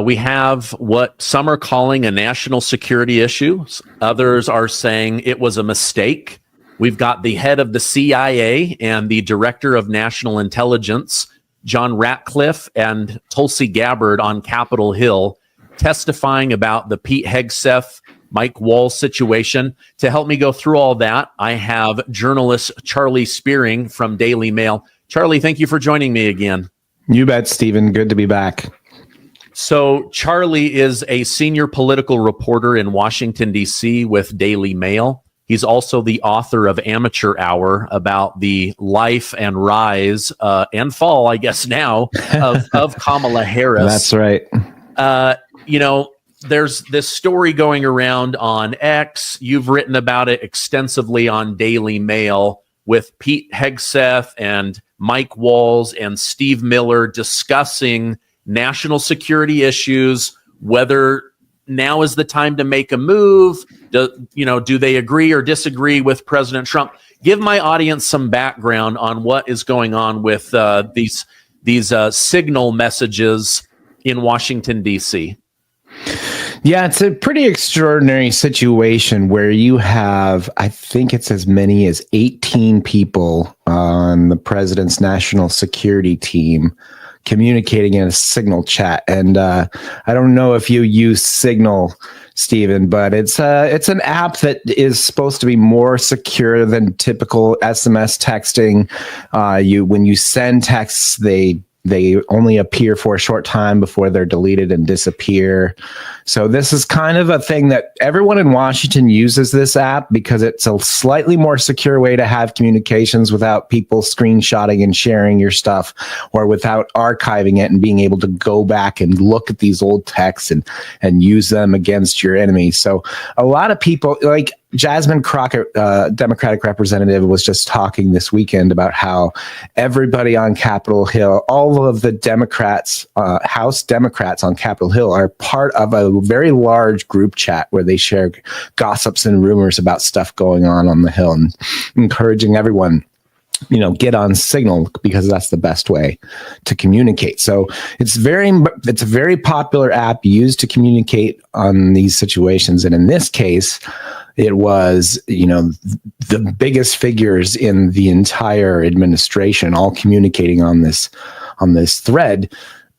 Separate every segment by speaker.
Speaker 1: We have what some are calling a national security issue. Others are saying it was a mistake. We've got the head of the CIA and the director of national intelligence, John Ratcliffe and Tulsi Gabbard on Capitol Hill, testifying about the Pete Hegseth, Mike Walls situation. To help me go through all that, I have journalist Charlie Spiering from Daily Mail. Charlie, thank you for joining me again.
Speaker 2: You bet, Stephen. Good to be back.
Speaker 1: So Charlie is a senior political reporter in Washington, D.C. with Daily Mail. He's also the author of Amateur Hour about the life and rise and fall, I guess now, of Kamala Harris.
Speaker 2: That's right.
Speaker 1: There's this story going around on X. You've written about it extensively on Daily Mail with Pete Hegseth and Mike Walls and Steve Miller discussing national security issues, whether now is the time to make a move. Do they agree or disagree with President Trump? Give my audience some background on what is going on with these signal messages in Washington, D.C.
Speaker 2: Yeah, it's a pretty extraordinary situation where you have, I think it's as many as 18 people on the president's national security team communicating in a Signal chat. And I don't know if you use Signal, Stephen, but it's an app that is supposed to be more secure than typical SMS texting. When you send texts, they only appear for a short time before they're deleted and disappear. So this is kind of a thing that everyone in Washington uses this app because it's a slightly more secure way to have communications without people screenshotting and sharing your stuff, or without archiving it and being able to go back and look at these old texts and use them against your enemy. So a lot of people, like Jasmine Crockett, Democratic representative, was just talking this weekend about how everybody on Capitol Hill, all of the Democrats, House Democrats on Capitol Hill, are part of a very large group chat where they share gossips and rumors about stuff going on the Hill, and encouraging everyone, get on Signal because that's the best way to communicate. So it's a very popular app used to communicate on these situations. And in this case, it was, the biggest figures in the entire administration all communicating on this thread.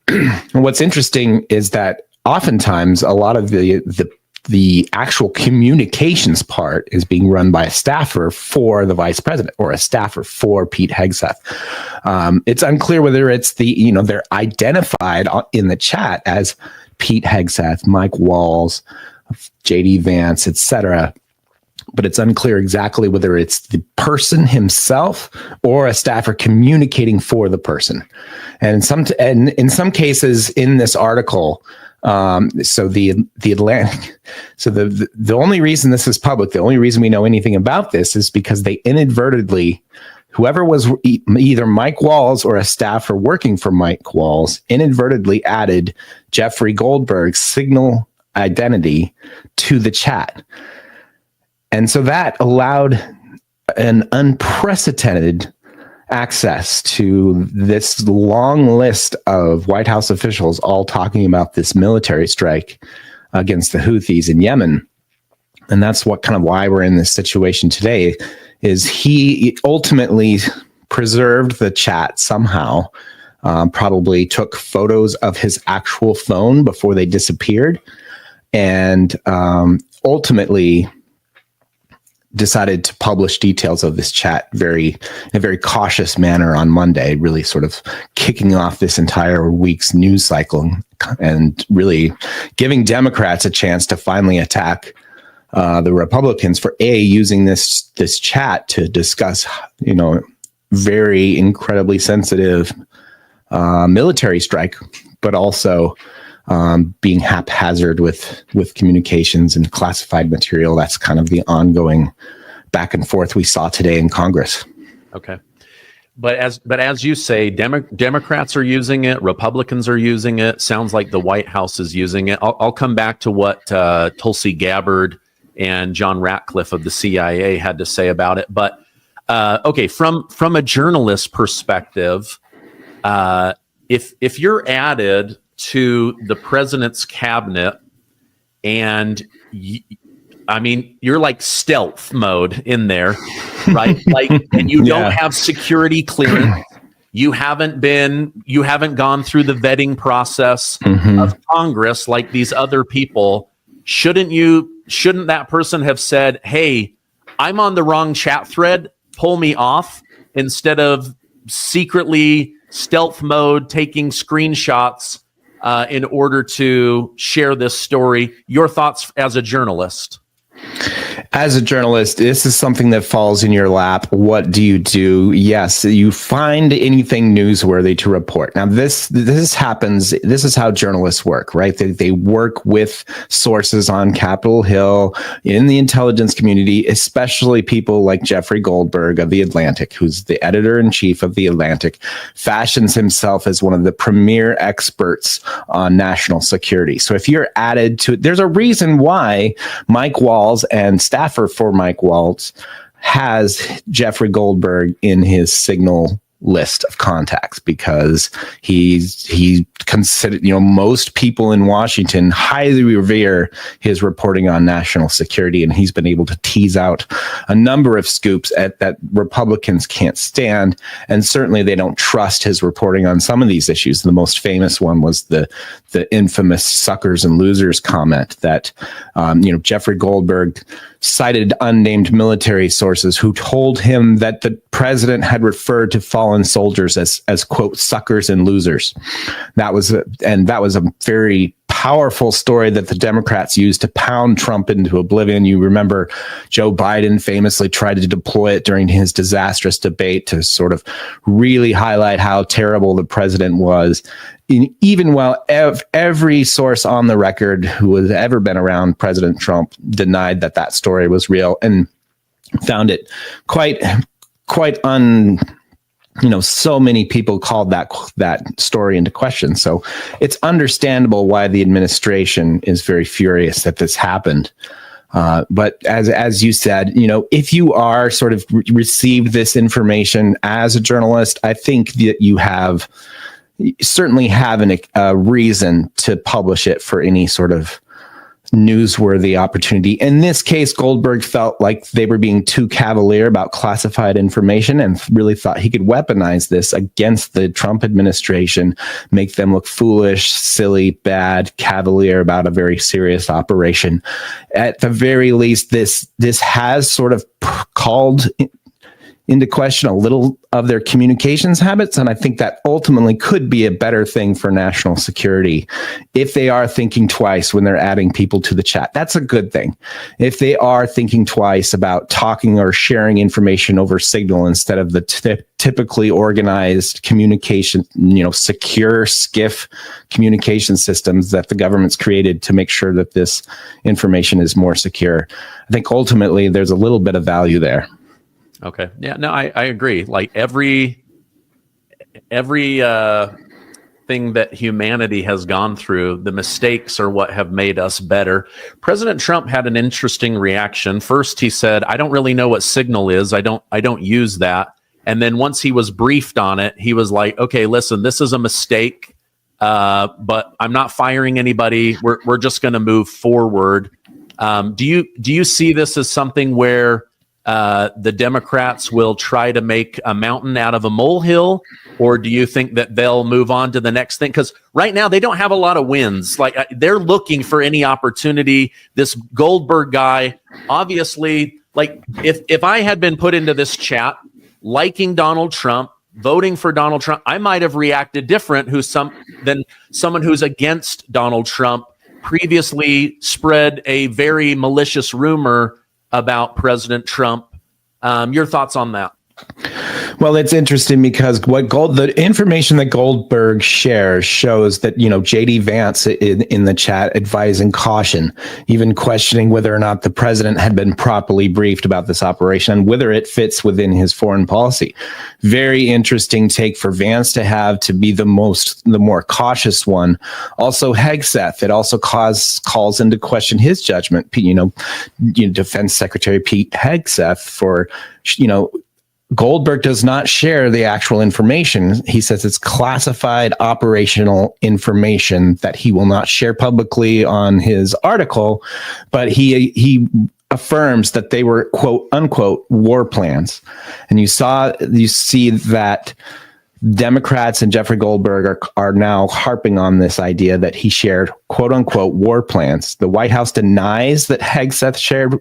Speaker 2: And what's interesting is that oftentimes a lot of the actual communications part is being run by a staffer for the vice president or a staffer for Pete Hegseth. It's unclear whether it's they're identified in the chat as Pete Hegseth, Mike Walls, J.D. Vance, etc. But it's unclear exactly whether it's the person himself or a staffer communicating for the person. And in some cases in this article, so the Atlantic, so the only reason this is public, the only reason we know anything about this is because they inadvertently, whoever was either Mike Walls or a staffer working for Mike Walls, inadvertently added Jeffrey Goldberg's Signal identity to the chat. And so that allowed an unprecedented access to this long list of White House officials all talking about this military strike against the Houthis in Yemen. And that's why we're in this situation today, is he ultimately preserved the chat somehow, probably took photos of his actual phone before they disappeared, and ultimately decided to publish details of this chat in a very cautious manner on Monday, really sort of kicking off this entire week's news cycle and really giving Democrats a chance to finally attack the Republicans for using this chat to discuss, very incredibly sensitive military strike, but also being haphazard with communications and classified material. That's kind of the ongoing back and forth we saw today in Congress.
Speaker 1: Okay. But as you say, Democrats are using it, Republicans are using it. Sounds like the White House is using it. I'll come back to what Tulsi Gabbard and John Ratcliffe of the CIA had to say about it. But okay, from a journalist perspective, if you're added to the president's cabinet, and I mean, you're like stealth mode in there, right? Like, and you don't have security clearance. You haven't gone through the vetting process of Congress like these other people. Shouldn't that person have said, "Hey, I'm on the wrong chat thread, pull me off," instead of secretly stealth mode taking screenshots in order to share this story? Your thoughts as a journalist?
Speaker 2: As a journalist, this is something that falls in your lap. What do you do? Yes, you find anything newsworthy to report. Now, this happens. This is how journalists work, right? They work with sources on Capitol Hill, in the intelligence community, especially people like Jeffrey Goldberg of The Atlantic, who's the editor-in-chief of The Atlantic, fashions himself as one of the premier experts on national security. So if you're added to it, there's a reason why Mike Walls and staffer for Mike Waltz has Jeffrey Goldberg in his Signal list of contacts, because he considered, most people in Washington highly revere his reporting on national security, and he's been able to tease out a number of scoops that Republicans can't stand, and certainly they don't trust his reporting on some of these issues. The most famous one was the infamous suckers and losers comment that Jeffrey Goldberg cited unnamed military sources who told him that the president had referred to fallen soldiers as quote suckers and losers. That was a very powerful story that the Democrats used to pound Trump into oblivion. You remember Joe Biden famously tried to deploy it during his disastrous debate to sort of really highlight how terrible the president was. Even while every source on the record who has ever been around President Trump denied that story was real, and found it quite so many people called that story into question. So it's understandable why the administration is very furious that this happened. But as you said, if you are sort of received this information as a journalist, I think that you certainly have a reason to publish it for any sort of newsworthy opportunity. In this case, Goldberg felt like they were being too cavalier about classified information and really thought he could weaponize this against the Trump administration, make them look foolish, silly, bad, cavalier about a very serious operation. At the very least, this has sort of called into question a little of their communications habits. And I think that ultimately could be a better thing for national security if they are thinking twice when they're adding people to the chat. That's a good thing. If they are thinking twice about talking or sharing information over Signal instead of the typically organized communication, secure SCIF communication systems that the government's created to make sure that this information is more secure. I think ultimately there's a little bit of value there.
Speaker 1: Okay. Yeah, no, I agree. Like every thing that humanity has gone through, the mistakes are what have made us better. President Trump had an interesting reaction. First, he said, "I don't really know what Signal is. I don't use that." And then once he was briefed on it, he was like, "Okay, listen, this is a mistake, but I'm not firing anybody. We're just going to move forward." Do you see this as something where the Democrats will try to make a mountain out of a molehill, or do you think that they'll move on to the next thing? Because right now they don't have a lot of wins. Like they're looking for any opportunity. This Goldberg guy, obviously, like if I had been put into this chat liking Donald Trump, voting for Donald Trump, I might have reacted different than someone who's against Donald Trump, previously spread a very malicious rumor about President Trump. Your thoughts on that?
Speaker 2: Well, it's interesting because the information that Goldberg shares shows that, J.D. Vance in the chat advising caution, even questioning whether or not the president had been properly briefed about this operation and whether it fits within his foreign policy. Very interesting take for Vance to have to be the more cautious one. Also, Hegseth, it also calls into question his judgment. Defense Secretary Pete Hegseth for, Goldberg does not share the actual information. He says it's classified operational information that he will not share publicly on his article, but he affirms that they were quote unquote war plans. And you see that Democrats and Jeffrey Goldberg are now harping on this idea that he shared quote unquote war plans. The White House denies that Hegseth shared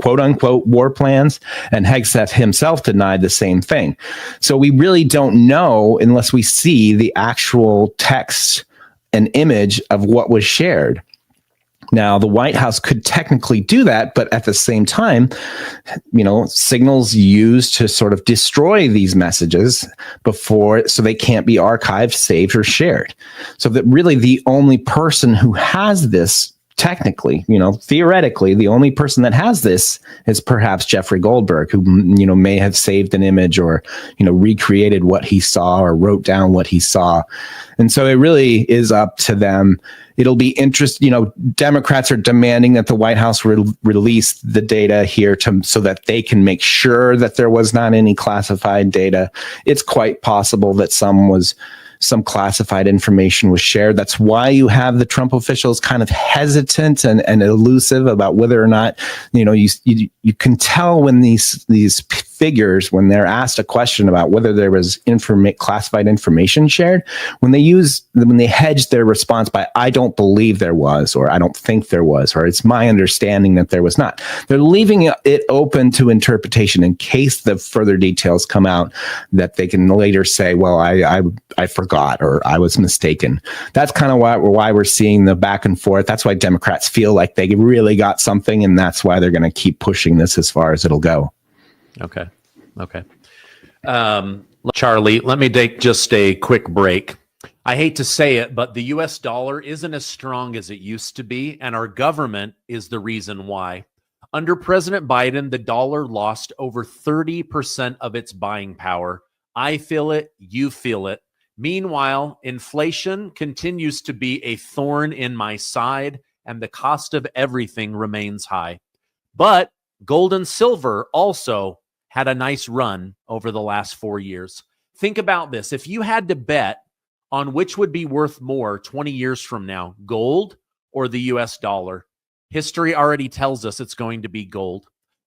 Speaker 2: quote unquote war plans, and Hegseth himself denied the same thing. So we really don't know unless we see the actual text and image of what was shared. Now, the White House could technically do that, but at the same time, signals used to sort of destroy these messages so they can't be archived, saved, or shared. So that really the only person who has this technically, theoretically, the only person that has this is perhaps Jeffrey Goldberg, who, may have saved an image or, recreated what he saw or wrote down what he saw. And so it really is up to them. It'll be interesting. Democrats are demanding that the White House release the data here so that they can make sure that there was not any classified data. It's quite possible that some classified information was shared. That's why you have the Trump officials kind of hesitant and elusive about whether or not, you can tell when these figures, when they're asked a question about whether there was classified information shared, when they hedge their response by, I don't believe there was, or I don't think there was, or it's my understanding that there was not. They're leaving it open to interpretation in case the further details come out that they can later say, well, I forgot, or I was mistaken. That's kind of why we're seeing the back and forth. That's why Democrats feel like they really got something, and that's why they're going to keep pushing this as far as it'll go.
Speaker 1: Okay. Charlie, let me take just a quick break. I hate to say it, but the US dollar isn't as strong as it used to be, and our government is the reason why. Under President Biden, the dollar lost over 30% of its buying power. I feel it, you feel it. Meanwhile, inflation continues to be a thorn in my side, and the cost of everything remains high. But gold and silver also had a nice run over the last 4 years. Think about this. If you had to bet on which would be worth more 20 years from now, gold or the US dollar, history already tells us it's going to be gold.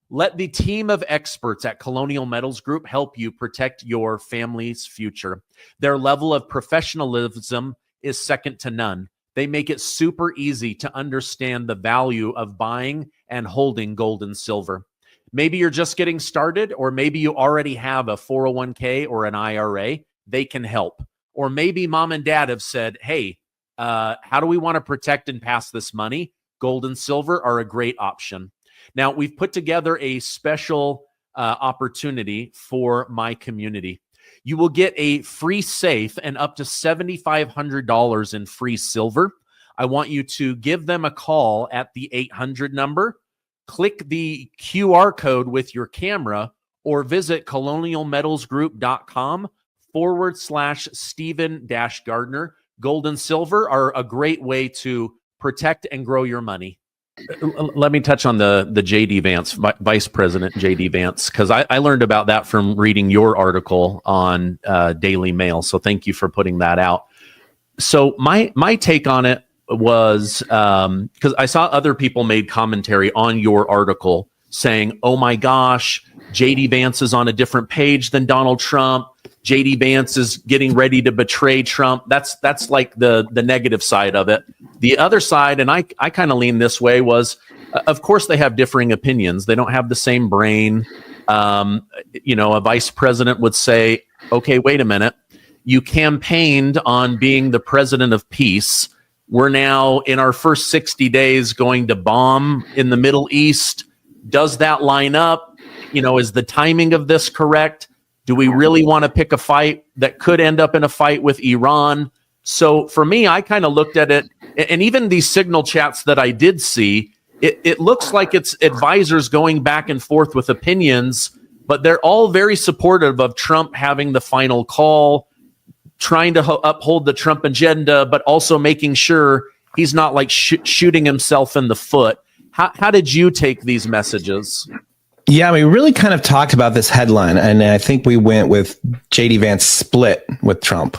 Speaker 1: Let the team of experts at Colonial Metals Group help you protect your family's future. Their level of professionalism is second to none. They make it super easy to understand the value of buying and holding gold and silver. Maybe you're just getting started, or maybe you already have a 401k or an IRA. They can help. Or maybe mom and dad have said, hey, how do we want to protect and pass this money? Gold and silver are a great option. Now, we've put together a special opportunity for my community. You will get a free safe and up to $7,500 in free silver. I want you to give them a call at the 800 number. Click the QR code with your camera or visit colonialmetalsgroup.com/Stephen-Gardner. Gold and silver are a great way to protect and grow your money. Let me touch on the JD Vance, Vice President JD Vance, because I learned about that from reading your article on Daily Mail. So thank you for putting that out. So my take on it was, because I saw other people made commentary on your article saying, oh my gosh, JD Vance is on a different page than Donald Trump. JD Vance is getting ready to betray Trump. That's like the negative side of it. The other side, and I kind of lean this way, was, of course, they have differing opinions. They don't have the same brain. A vice president would say, okay, wait a minute. You campaigned on being the president of peace. We're now in our first 60 days going to bomb in the Middle East. Does that line up? Is the timing of this correct? Do we really want to pick a fight that could end up in a fight with Iran? So for me, I kind of looked at it, and even these signal chats that I did see, it looks like it's advisors going back and forth with opinions, but they're all very supportive of Trump having the final call, trying to uphold the Trump agenda, but also making sure he's not like shooting himself in the foot. How did you take these messages?
Speaker 2: Yeah, we really kind of talked about this headline, and I think we went with JD Vance split with Trump.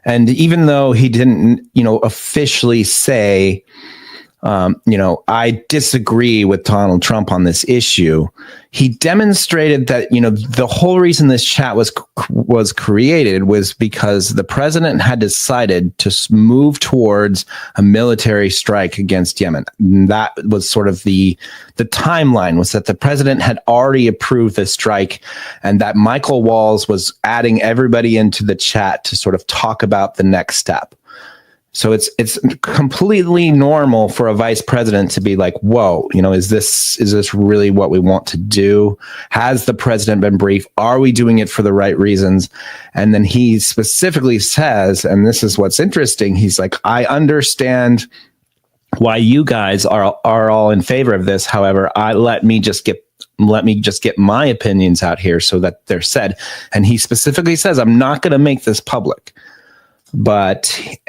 Speaker 2: And even though he didn't, officially say, I disagree with Donald Trump on this issue, he demonstrated that, the whole reason this chat was created was because the president had decided to move towards a military strike against Yemen. And that was sort of the timeline, was that the president had already approved the strike, and that Michael Walls was adding everybody into the chat to sort of talk about the next step. So it's completely normal for a vice president to be like, whoa, is this really what we want to do? Has the president been briefed? Are we doing it for the right reasons? And then he specifically says, and this is what's interesting, he's like, I understand why you guys are all in favor of this. However, let me just get my opinions out here so that they're said. And he specifically says, I'm not going to make this public.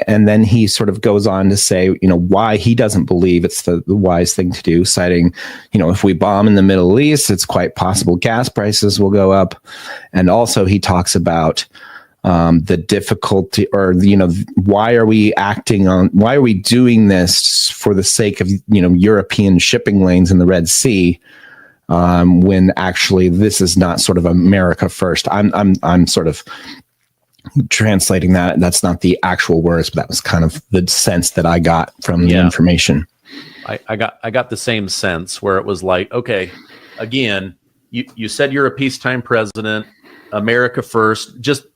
Speaker 2: And then he sort of goes on to say, why he doesn't believe it's the wise thing to do, citing, if we bomb in the Middle East, it's quite possible gas prices will go up. And also he talks about the difficulty, or, why are we doing this for the sake of, European shipping lanes in the Red Sea, when actually this is not sort of America first. I'm sort of translating that. That's not the actual words, but that was kind of the sense that I got from the information.
Speaker 1: I got the same sense, where it was like, okay, again, you said you're a peacetime president, America first. Just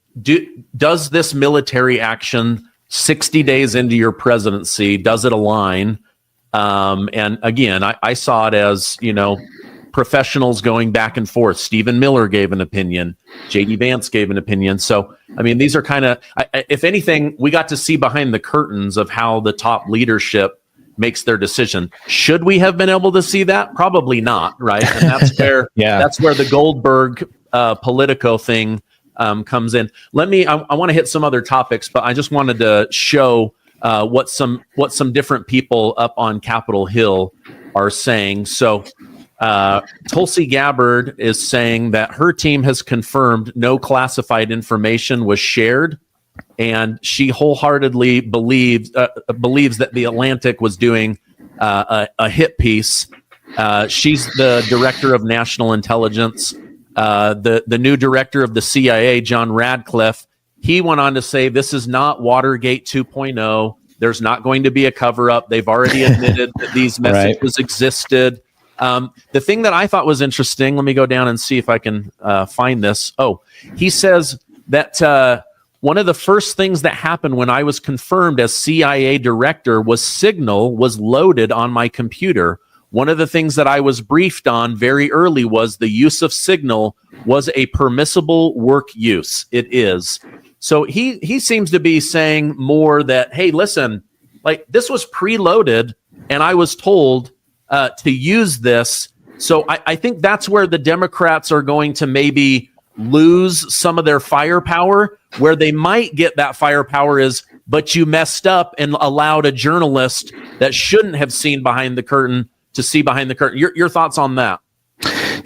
Speaker 1: does this military action 60 days into your presidency, does it align? And again, I saw it as, professionals going back and forth. Stephen Miller gave an opinion. JD Vance gave an opinion. So, these are kind of, if anything, we got to see behind the curtains of how the top leadership makes their decision. Should we have been able to see that? Probably not, right? And that's where that's where the Goldberg Politico thing comes in. I want to hit some other topics, but I just wanted to show what some different people up on Capitol Hill are saying. So Tulsi Gabbard is saying that her team has confirmed no classified information was shared, and she wholeheartedly believes that The Atlantic was doing a hit piece. She's the director of National Intelligence. The new director of the CIA, John Ratcliffe, he went on to say this is not Watergate 2.0. There's not going to be a cover-up. They've already admitted that these messages existed. The thing that I thought was interesting, let me go down and see if I can find this. Oh, he says that one of the first things that happened when I was confirmed as CIA director was Signal was loaded on my computer. One of the things that I was briefed on very early was the use of Signal was a permissible work use. It is. So he seems to be saying more that, hey, listen, like this was preloaded and I was told to use this. So I think that's where the Democrats are going to maybe lose some of their firepower. Where they might get that firepower is, but you messed up and allowed a journalist that shouldn't have seen behind the curtain to see behind the curtain. Your thoughts on that?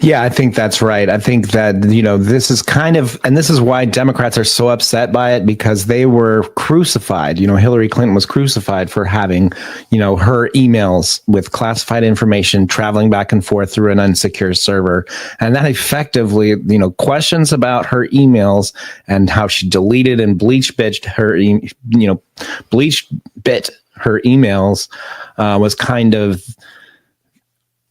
Speaker 2: Yeah, I think that's right. I think that, this is kind of, and this is why Democrats are so upset by it, because they were crucified. Hillary Clinton was crucified for having, her emails with classified information traveling back and forth through an unsecure server. And that effectively, questions about her emails and how she deleted and bleach bit her emails was kind of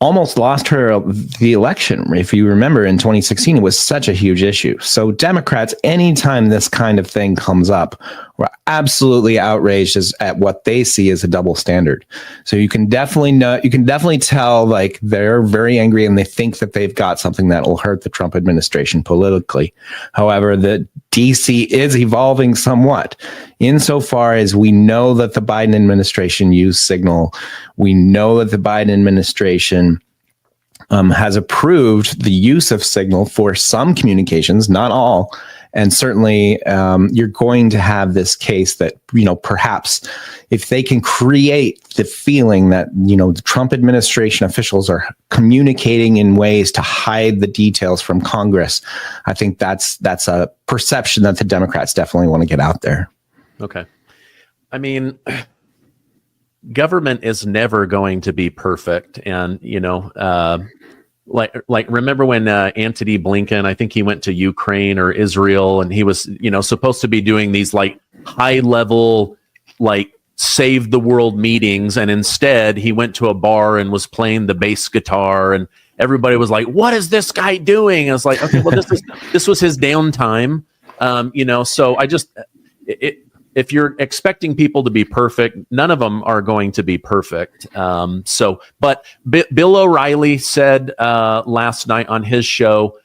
Speaker 2: almost lost her the election. If you remember, in 2016, it was such a huge issue. So Democrats, anytime this kind of thing comes up, were absolutely outraged at what they see as a double standard. So you can definitely tell, like, they're very angry and they think that they've got something that will hurt the Trump administration politically. However, the DC is evolving somewhat insofar as we know that the Biden administration used Signal. We know that the Biden administration has approved the use of Signal for some communications, not all. And certainly you're going to have this case that, perhaps if they can create the feeling that, the Trump administration officials are communicating in ways to hide the details from Congress, I think that's a perception that the Democrats definitely want to get out there.
Speaker 1: Okay. I mean, government is never going to be perfect. And, like remember when Antony Blinken, I think he went to Ukraine or Israel, and he was, supposed to be doing these like high level, like save the world meetings. And instead he went to a bar and was playing the bass guitar, and everybody was like, what is this guy doing? I was like, okay, well, this was his downtime. So if you're expecting people to be perfect, none of them are going to be perfect. But Bill O'Reilly said last night on his show,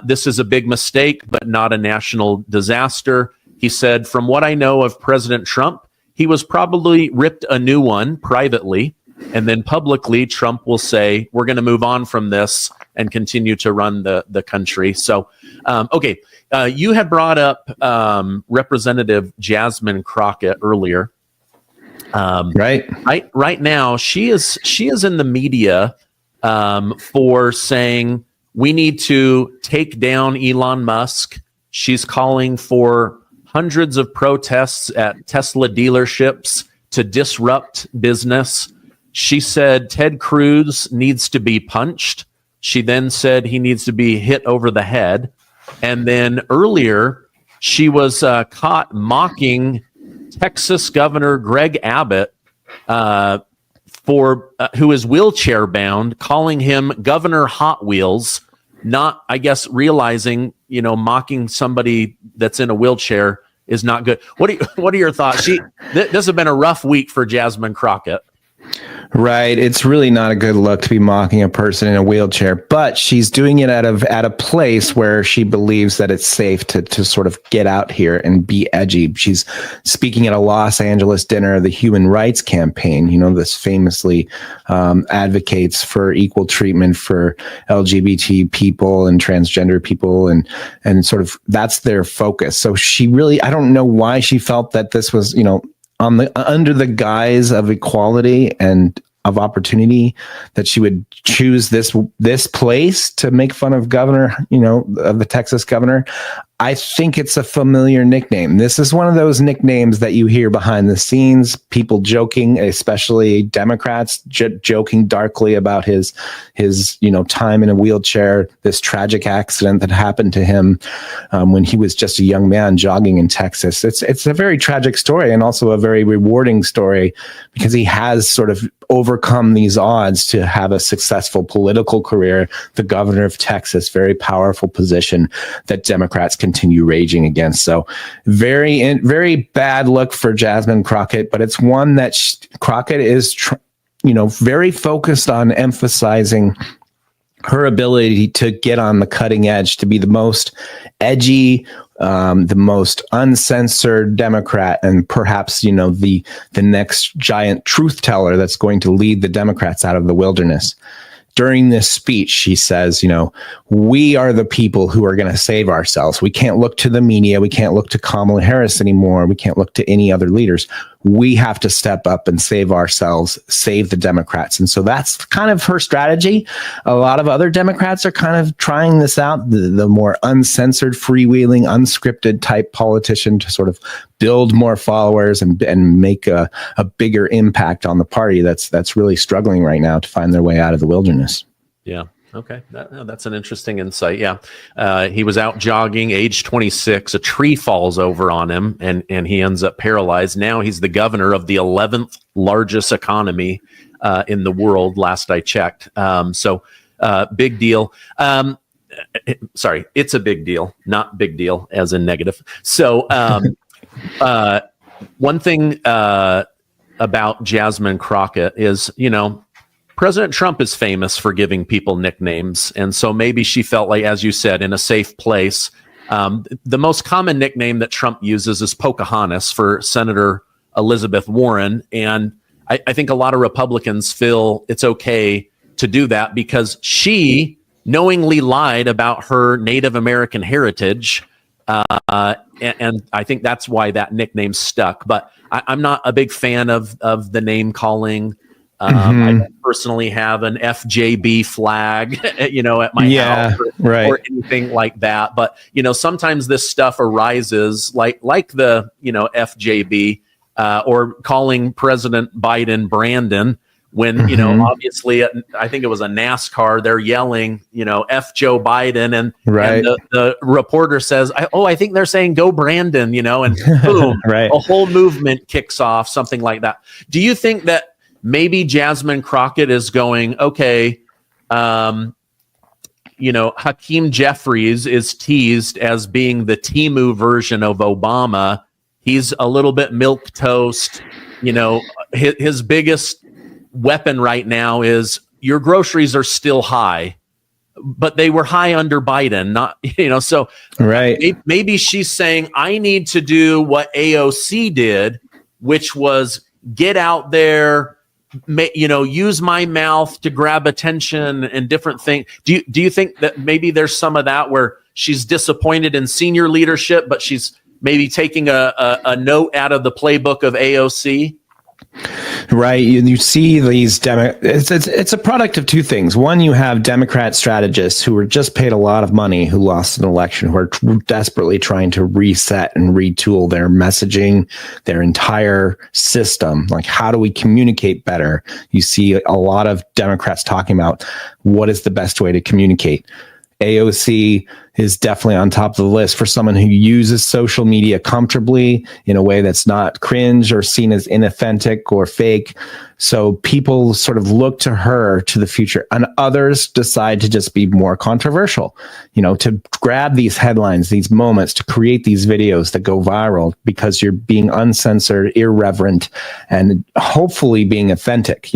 Speaker 1: this is a big mistake, but not a national disaster. He said, from what I know of President Trump, he was probably ripped a new one privately, and then publicly Trump will say, we're going to move on from this and continue to run the country. So, okay. You had brought up Representative Jasmine Crockett earlier. Right now, she is in the media for saying we need to take down Elon Musk. She's calling for hundreds of protests at Tesla dealerships to disrupt business. She said Ted Cruz needs to be punched. She then said he needs to be hit over the head. And then earlier, she was caught mocking Texas Governor Greg Abbott, who is wheelchair bound, calling him Governor Hot Wheels, not, I guess, realizing, mocking somebody that's in a wheelchair is not good. What are your thoughts? This has been a rough week for Jasmine Crockett.
Speaker 2: Right. It's really not a good look to be mocking a person in a wheelchair, but she's doing it at a place where she believes that it's safe to sort of get out here and be edgy. She's speaking at a Los Angeles dinner of the Human Rights Campaign. This famously advocates for equal treatment for LGBT people and transgender people, and sort of that's their focus. So she really, I don't know why she felt that this was, under the guise of equality and of opportunity, that she would choose this place to make fun of governor, of the Texas governor. I think it's a familiar nickname. This is one of those nicknames that you hear behind the scenes, people joking, especially Democrats, joking darkly about his time in a wheelchair, this tragic accident that happened to him when he was just a young man jogging in Texas. It's a very tragic story, and also a very rewarding story, because he has sort of overcome these odds to have a successful political career. The governor of Texas, very powerful position that Democrats continue raging against. So very bad look for Jasmine Crockett, but it's one that Crockett is, very focused on emphasizing her ability to get on the cutting edge, to be the most edgy, the most uncensored Democrat, and perhaps, the next giant truth teller that's going to lead the Democrats out of the wilderness. During this speech, she says, we are the people who are going to save ourselves. We can't look to the media. We can't look to Kamala Harris anymore. We can't look to any other leaders. We have to step up and save ourselves, save the Democrats. And so that's kind of her strategy. A lot of other Democrats are kind of trying this out, the more uncensored, freewheeling, unscripted type politician to sort of build more followers and make a bigger impact on the party that's really struggling right now to find their way out of the wilderness.
Speaker 1: Yeah. Okay. That's an interesting insight. Yeah. He was out jogging, age 26. A tree falls over on him and he ends up paralyzed. Now he's the governor of the 11th largest economy in the world, last I checked. So big deal. Sorry, it's a big deal, not big deal as in negative. So one thing about Jasmine Crockett is, President Trump is famous for giving people nicknames. And so maybe she felt like, as you said, in a safe place. The most common nickname that Trump uses is Pocahontas for Senator Elizabeth Warren. And I think a lot of Republicans feel it's okay to to do that because she knowingly lied about her Native American heritage. And I think that's why that nickname stuck. But I'm not a big fan of the name calling. I don't personally have an FJB flag, at my house or anything like that. But, sometimes this stuff arises like the, FJB or calling President Biden Brandon when, obviously, I think it was a NASCAR, they're yelling, F Joe Biden. And the reporter says, I think they're saying go Brandon, and boom, a whole movement kicks off, something like that. Do you think that maybe Jasmine Crockett is going, okay, Hakeem Jeffries is teased as being the Temu version of Obama. He's a little bit milquetoast. His biggest weapon right now is your groceries are still high, but they were high under Biden, not, so maybe she's saying, I need to do what AOC did, which was get out there, use my mouth to grab attention and different things. Do you think that maybe there's some of that where she's disappointed in senior leadership, but she's maybe taking a note out of the playbook of AOC?
Speaker 2: Right. You see these it's a product of two things. One, you have Democrat strategists who were just paid a lot of money, who lost an election, who are desperately trying to reset and retool their messaging, their entire system. Like, how do we communicate better? You see a lot of Democrats talking about what is the best way to communicate. AOC is definitely on top of the list for someone who uses social media comfortably in a way that's not cringe or seen as inauthentic or fake. So people sort of look to her to the future, and others decide to just be more controversial, to grab these headlines, these moments, to create these videos that go viral because you're being uncensored, irreverent, and hopefully being authentic.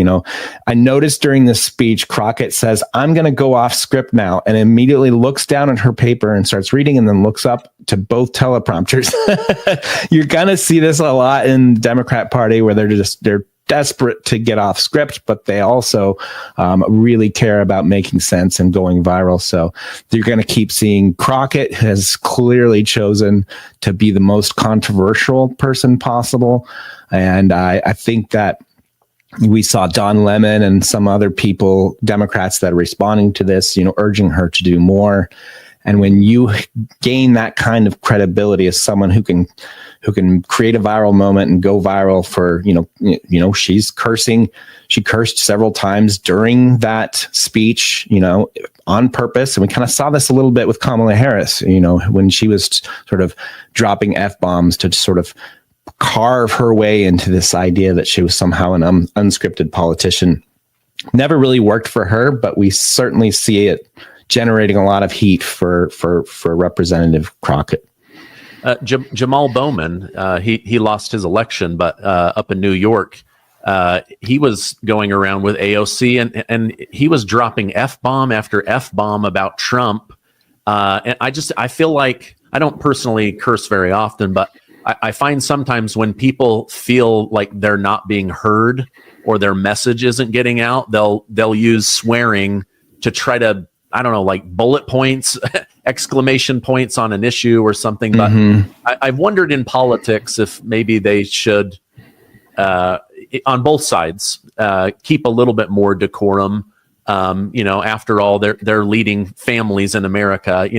Speaker 2: I noticed during this speech, Crockett says, I'm going to go off script now, and immediately looks down at her paper and starts reading, and then looks up to both teleprompters. You're going to see this a lot in the Democrat Party where they're desperate to get off script, but they also really care about making sense and going viral. So you're going to keep seeing Crockett has clearly chosen to be the most controversial person possible. And I think that we saw Don Lemon and some other people, Democrats, that are responding to this, urging her to do more. And when you gain that kind of credibility as someone who can create a viral moment and go viral for, she's cursing. She cursed several times during that speech, on purpose. And we kind of saw this a little bit with Kamala Harris, when she was sort of dropping F-bombs to sort of carve her way into this idea that she was somehow an unscripted politician. Never really worked for her, but we certainly see it generating a lot of heat for Representative Crockett.
Speaker 1: Jamal Bowman, he lost his election, but up in New York, he was going around with AOC and he was dropping F-bomb after F-bomb about Trump. And I feel like, I don't personally curse very often, but I find sometimes when people feel like they're not being heard or their message isn't getting out, they'll use swearing to try to, I don't know, like bullet points, exclamation points on an issue or something. But I've wondered in politics if maybe they should, on both sides, keep a little bit more decorum. After all, they're leading families in America,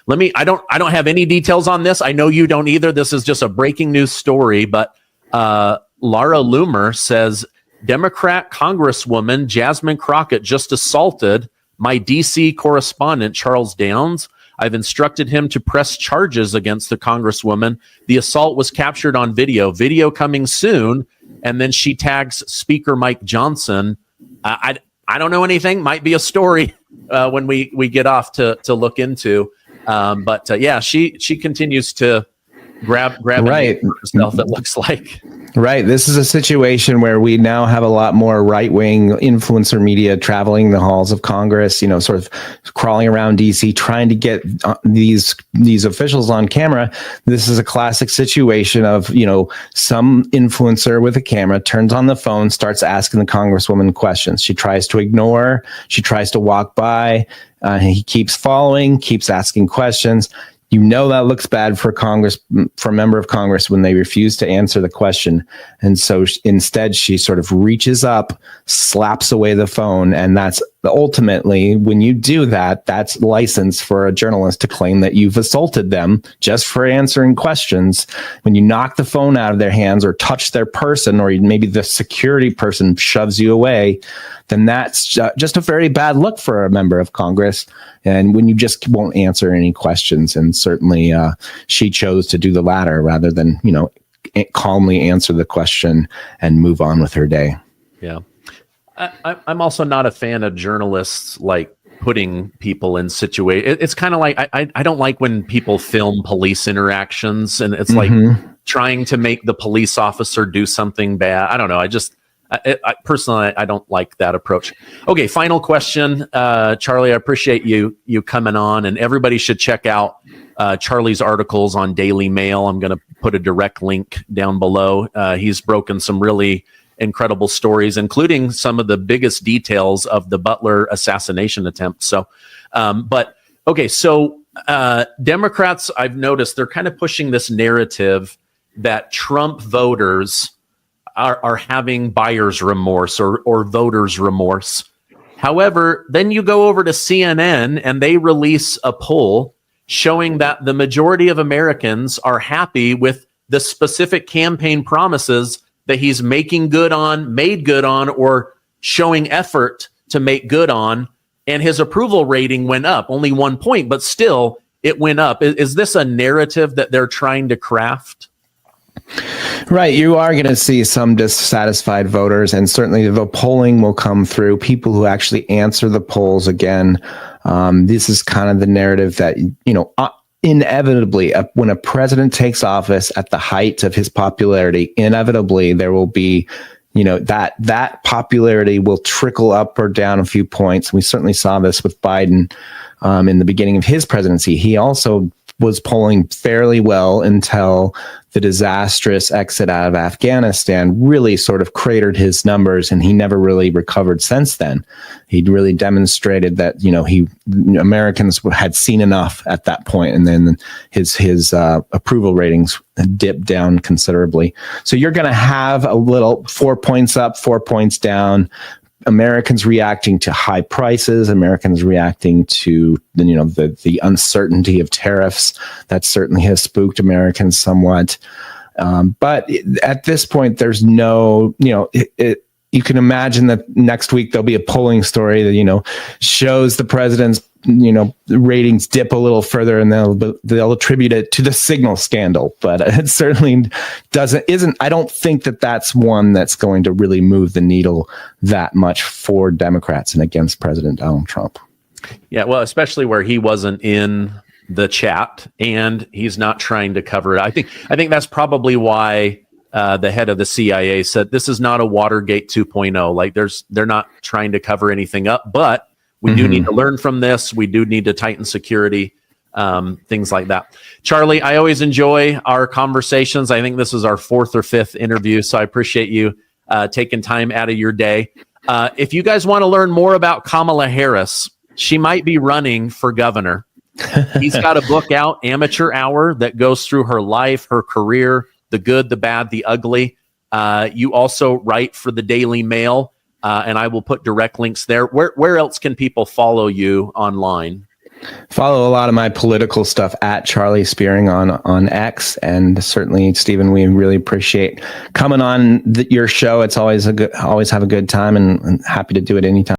Speaker 1: let me, I don't have any details on this. I know you don't either. This is just a breaking news story, but Laura Loomer says, Democrat Congresswoman Jasmine Crockett just assaulted my DC correspondent, Charles Downs. I've instructed him to press charges against the Congresswoman. The assault was captured on video coming soon. And then she tags Speaker Mike Johnson. I don't know anything. Might be a story when we get off to look into. But she continues to grab
Speaker 2: right
Speaker 1: herself, it looks like.
Speaker 2: Right. This is a situation where we now have a lot more right-wing influencer media traveling the halls of Congress, sort of crawling around DC, trying to get these officials on camera. This is a classic situation of, some influencer with a camera turns on the phone, starts asking the Congresswoman questions. She tries to ignore, she tries to walk by. He keeps following, keeps asking questions. That looks bad for a member of Congress when they refuse to answer the question. And so instead, she sort of reaches up, slaps away the phone. And that's ultimately, when you do that, that's license for a journalist to claim that you've assaulted them just for answering questions. When you knock the phone out of their hands or touch their person, or maybe the security person shoves you away, then that's just a very bad look for a member of Congress. And when you just won't answer any questions, and certainly she chose to do the latter rather than, calmly answer the question and move on with her day.
Speaker 1: Yeah. I'm also not a fan of journalists like putting people in situations. It's kind of like, I don't like when people film police interactions, and it's like trying to make the police officer do something bad. I don't know. I personally, I don't like that approach. Okay, final question, Charlie. I appreciate you coming on, and everybody should check out Charlie's articles on Daily Mail. I'm going to put a direct link down below. He's broken some really incredible stories, including some of the biggest details of the Butler assassination attempt. So, Democrats, I've noticed they're kind of pushing this narrative that Trump voters are having buyer's remorse or voters' remorse. However, then you go over to CNN and they release a poll showing that the majority of Americans are happy with the specific campaign promises that he's made good on, or showing effort to make good on. And his approval rating went up only 1 point, but still it went up. Is this a narrative that they're trying to craft?
Speaker 2: Right. You are going to see some dissatisfied voters, and certainly the polling will come through. People who actually answer the polls again. This is kind of the narrative that, inevitably, when a president takes office at the height of his popularity, inevitably there will be, that popularity will trickle up or down a few points. We certainly saw this with Biden in the beginning of his presidency. He also was polling fairly well until the disastrous exit out of Afghanistan really sort of cratered his numbers, and he never really recovered since then. He'd really demonstrated that, Americans had seen enough at that point, and then his approval ratings dipped down considerably. So you're going to have a little 4 points up, 4 points down. Americans reacting to high prices, Americans reacting to the uncertainty of tariffs. That certainly has spooked Americans somewhat. But at this point, there's no, you can imagine that next week there'll be a polling story that, shows the president's, ratings dip a little further, and they'll attribute it to the signal scandal. But it certainly isn't. I don't think that that's one that's going to really move the needle that much for Democrats and against President Donald Trump.
Speaker 1: Yeah, well, especially where he wasn't in the chat and he's not trying to cover it. I think that's probably why the head of the CIA said this is not a Watergate 2.0. Like they're not trying to cover anything up, but we do need to learn from this. We do need to tighten security, things like that. Charlie, I always enjoy our conversations. I think this is our 4th or 5th interview, so I appreciate you taking time out of your day. If you guys want to learn more about Kamala Harris, she might be running for governor. He's got a book out, Amateur Hour, that goes through her life, her career, the good, the bad, the ugly. You also write for the Daily Mail. And I will put direct links there. Where else can people follow you online?
Speaker 2: Follow a lot of my political stuff at Charlie Spiering on X, and certainly, Stephen, we really appreciate coming on your show. It's always have a good time, and happy to do it anytime.